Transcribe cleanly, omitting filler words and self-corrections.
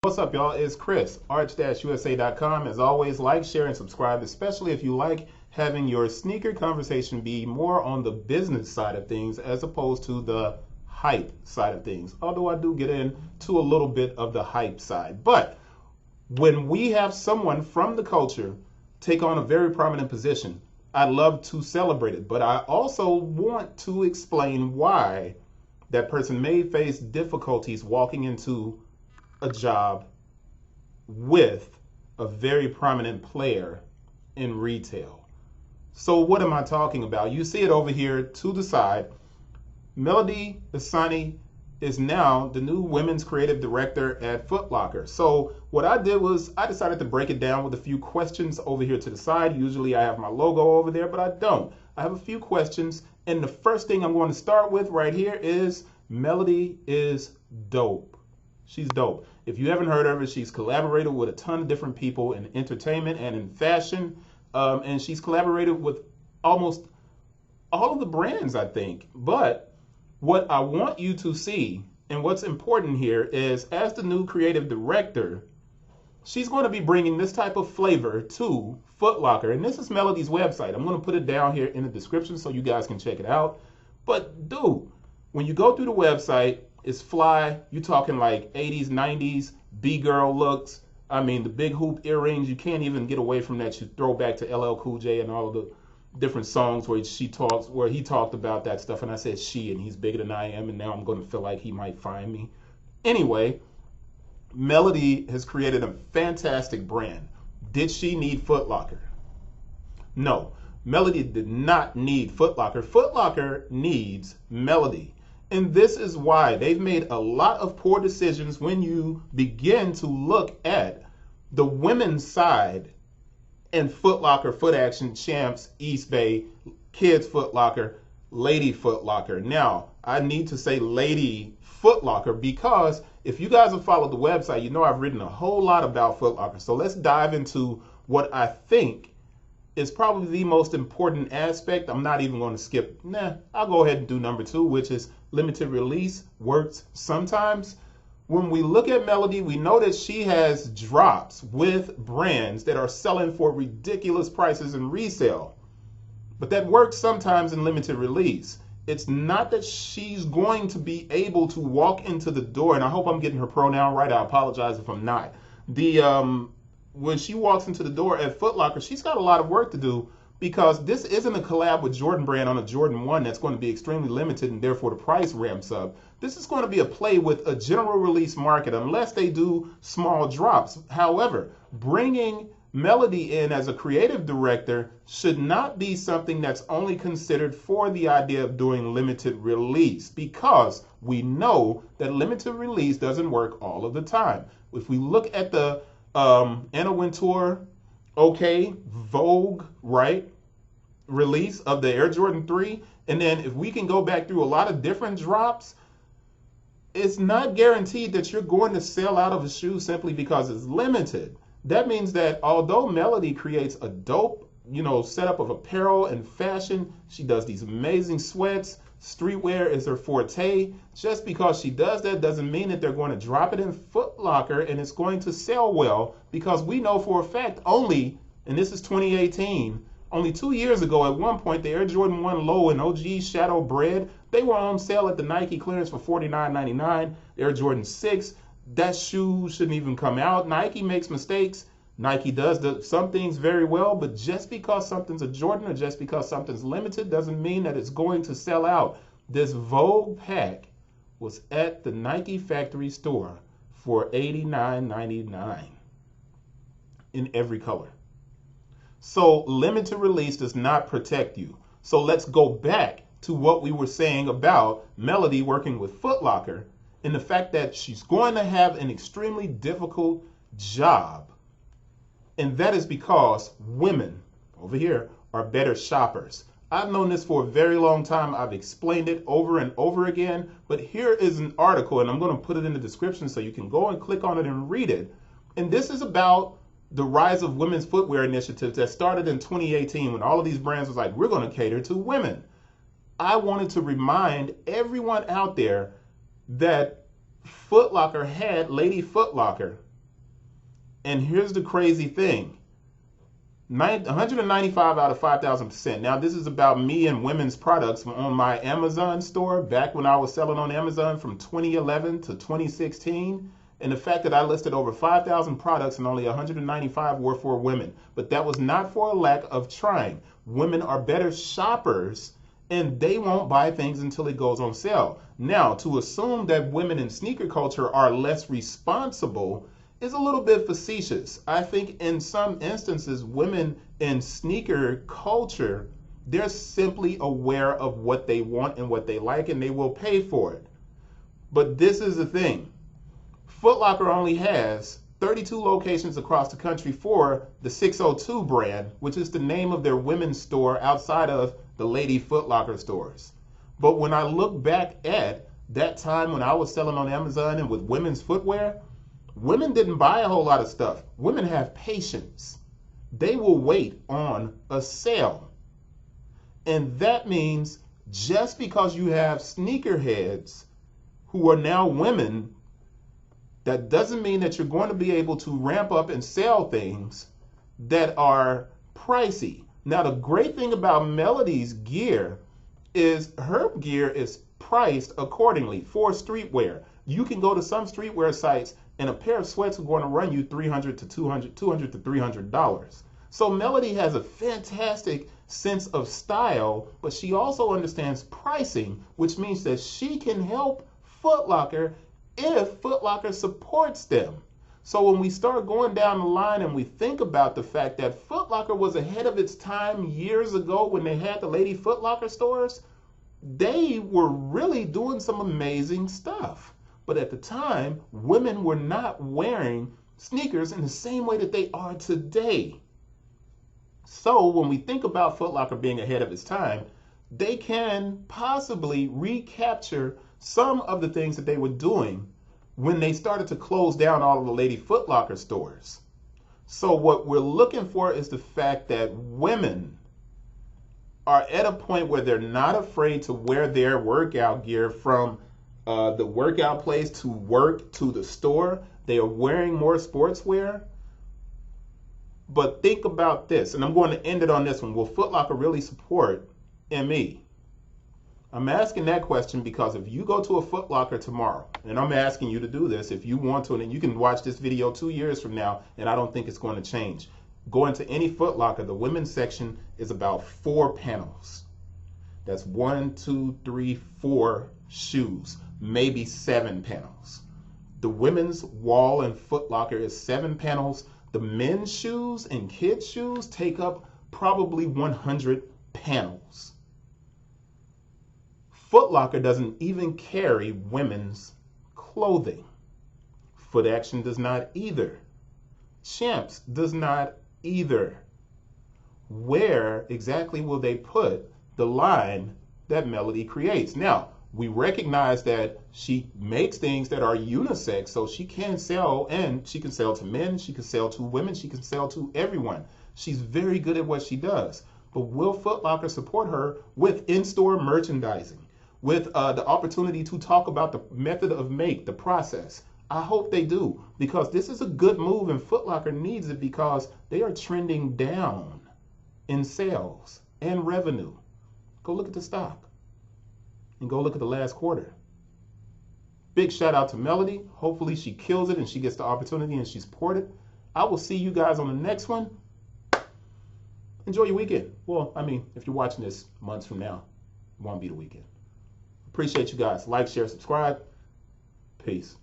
What's up, y'all? It's Chris, arch-usa.com. As always, like, share, and subscribe, especially if you like having your sneaker conversation be more on the business side of things as opposed to the hype side of things. Although I do get into a little bit of the hype side. But when we have someone from the culture take on a very prominent position, I love to celebrate it. But I also want to explain why that person may face difficulties walking into a job with a very prominent player in retail. So what am I talking about? You see it over here to the side. Lady Ehsani is now the new women's creative director at FootLocker. So what I did was I decided to break it down with a few questions over here to the side. Usually I have my logo over there, but I don't. I have a few questions, and the first thing I'm going to start with right here is Melody is dope. She's dope. If you haven't heard of her, she's collaborated with a ton of different people in entertainment and in fashion. And she's collaborated with almost all of the brands, I think. But what I want you to see, and what's important here, is as the new creative director, she's going to be bringing this type of flavor to FootLocker. And this is Melody's website. I'm going to put it down here in the description so you guys can check it out. But dude, when you go through the website, it's fly. You're talking like 80s, 90s, B-girl looks. I mean, the big hoop earrings, you can't even get away from that. You throw back to LL Cool J and all of the different songs where he talked about that stuff. And I said she, and he's bigger than I am, and now I'm going to feel like he might find me. Anyway, Melody has created a fantastic brand. Did she need FootLocker? No, Melody did not need FootLocker. FootLocker needs Melody. And this is why they've made a lot of poor decisions when you begin to look at the women's side and FootLocker, Footaction, Champs, East Bay, Kids FootLocker, Lady FootLocker. Now, I need to say Lady FootLocker because if you guys have followed the website, you know I've written a whole lot about FootLocker. So let's dive into what I think is probably the most important aspect. I'm not even going to skip. I'll go ahead and do number 2, which is limited release works sometimes. When we look at Melody, we know that she has drops with brands that are selling for ridiculous prices in resale. But that works sometimes in limited release. It's not that she's going to be able to walk into the door, and I hope I'm getting her pronoun right. I apologize if I'm not. When she walks into the door at FootLocker, she's got a lot of work to do because this isn't a collab with Jordan Brand on a Jordan 1 that's going to be extremely limited and therefore the price ramps up. This is going to be a play with a general release market unless they do small drops. However, bringing Melody in as a creative director should not be something that's only considered for the idea of doing limited release because we know that limited release doesn't work all of the time. If we look at the Anna Wintour, Vogue, right, release of the Air Jordan 3, and then if we can go back through a lot of different drops, it's not guaranteed that you're going to sell out of a shoe simply because it's limited. That means that although Melody creates a dope, setup of apparel and fashion, she does these amazing sweats, streetwear is her forte. Just because she does that doesn't mean that they're going to drop it in FootLocker and it's going to sell well, because we know for a fact and this is 2018, only 2 years ago at one point, the Air Jordan 1 Low and OG Shadow Bread, they were on sale at the Nike clearance for $49.99. Air Jordan 6, that shoe shouldn't even come out. Nike makes mistakes. Nike does some things very well, but just because something's a Jordan or just because something's limited doesn't mean that it's going to sell out. This Vogue pack was at the Nike factory store for $89.99 in every color. So limited release does not protect you. So let's go back to what we were saying about Melody working with FootLocker and the fact that she's going to have an extremely difficult job. And that is because women over here are better shoppers. I've known this for a very long time. I've explained it over and over again. But here is an article, and I'm going to put it in the description so you can go and click on it and read it. And this is about the rise of women's footwear initiatives that started in 2018 when all of these brands was like, we're going to cater to women. I wanted to remind everyone out there that FootLocker had Lady FootLocker And here's the crazy thing. 195 out of 5,000%. Now, this is about me and women's products on my Amazon store back when I was selling on Amazon from 2011 to 2016. And the fact that I listed over 5,000 products and only 195 were for women. But that was not for a lack of trying. Women are better shoppers and they won't buy things until it goes on sale. Now, to assume that women in sneaker culture are less responsible is a little bit facetious. I think in some instances, women in sneaker culture, they're simply aware of what they want and what they like, and they will pay for it. But this is the thing. Foot Locker only has 32 locations across the country for the 602 brand, which is the name of their women's store outside of the Lady FootLocker stores. But when I look back at that time when I was selling on Amazon and with women's footwear, women didn't buy a whole lot of stuff. Women have patience. They will wait on a sale. And that means just because you have sneakerheads who are now women, that doesn't mean that you're going to be able to ramp up and sell things that are pricey. Now, the great thing about Melody's gear is her gear is priced accordingly for streetwear. You can go to some streetwear sites and a pair of sweats are going to run you $300 to $200 to $300. So Melody has a fantastic sense of style, but she also understands pricing, which means that she can help Foot Locker if Foot Locker supports them. So when we start going down the line and we think about the fact that Foot Locker was ahead of its time years ago when they had the Lady FootLocker stores, they were really doing some amazing stuff. But at the time, women were not wearing sneakers in the same way that they are today. So when we think about Foot Locker being ahead of its time, they can possibly recapture some of the things that they were doing when they started to close down all of the Lady FootLocker stores. So what we're looking for is the fact that women are at a point where they're not afraid to wear their workout gear from the workout place to work to the store. They are wearing more sportswear. But think about this, and I'm going to end it on this one. Will Foot Locker really support ME? I'm asking that question because if you go to a Foot Locker tomorrow, and I'm asking you to do this if you want to, and you can watch this video 2 years from now, and I don't think it's going to change. Go into any Foot Locker, the women's section is about 4 panels. That's 1, 2, 3, 4 shoes, maybe 7 panels. The women's wall in Foot Locker is 7 panels. The men's shoes and kids' shoes take up probably 100 panels. Foot Locker doesn't even carry women's clothing. Footaction does not either. Champs does not either. Where exactly will they put the line that Melody creates? Now, we recognize that she makes things that are unisex, so she can sell, and she can sell to men, she can sell to women, she can sell to everyone. She's very good at what she does. But will Foot Locker support her with in-store merchandising, with the opportunity to talk about the method of make, the process? I hope they do, because this is a good move and Foot Locker needs it because they are trending down in sales and revenue. Go look at the stock and go look at the last quarter. Big shout out to Melody. Hopefully she kills it and she gets the opportunity and she's supported. I will see you guys on the next one. Enjoy your weekend. Well, I mean, if you're watching this months from now, it won't be the weekend. Appreciate you guys. Like, share, subscribe. Peace.